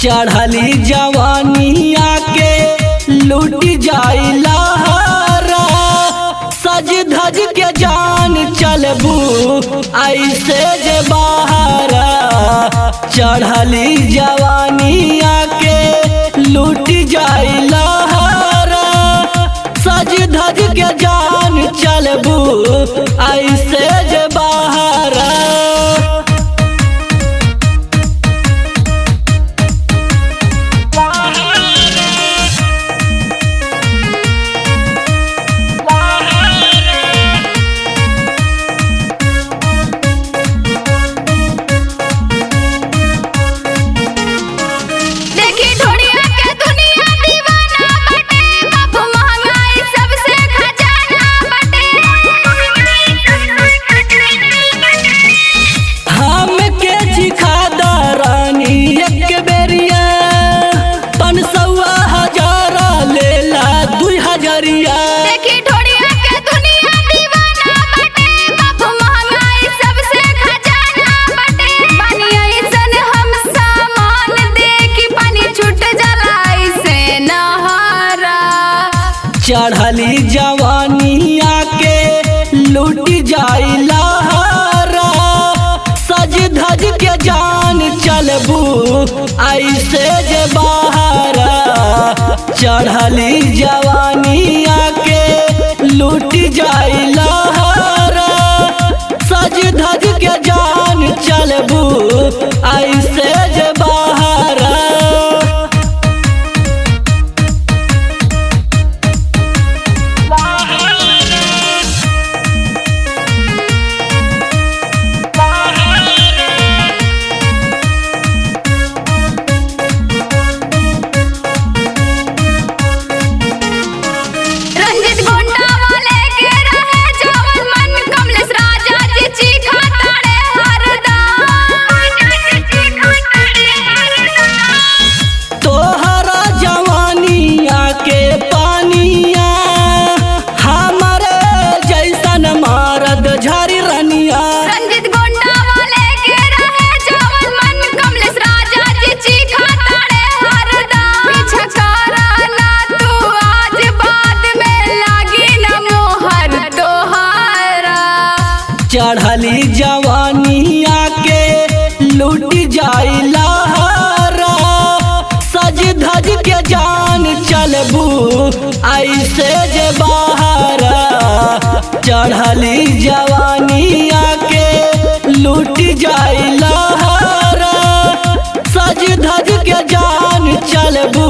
चढ़ली जवानिया के लूट जाइला हरा, सज धज के जान चलबू ऐसे जे बहारा। चढ़ली जवानिया के लूट जाइला हरा, सज धज के जान चलबू ऐसे जे बहारा। चढ़ली जवानिया के लूट जाइला हरा, सज धज के जान चलबू ऐसे जे बहारा। चढ़ली जवानिया के लूट जाइला हरा, सज धज के जान चलबू ऐसे जे बहारा। चढ़ली जवानिया के लूट जाइला हरा, सज धज के जान चलबू ऐसे जे बहारा। चढ़ली जवानिया के लूट जाइला हरा, सज धज के जान चलबू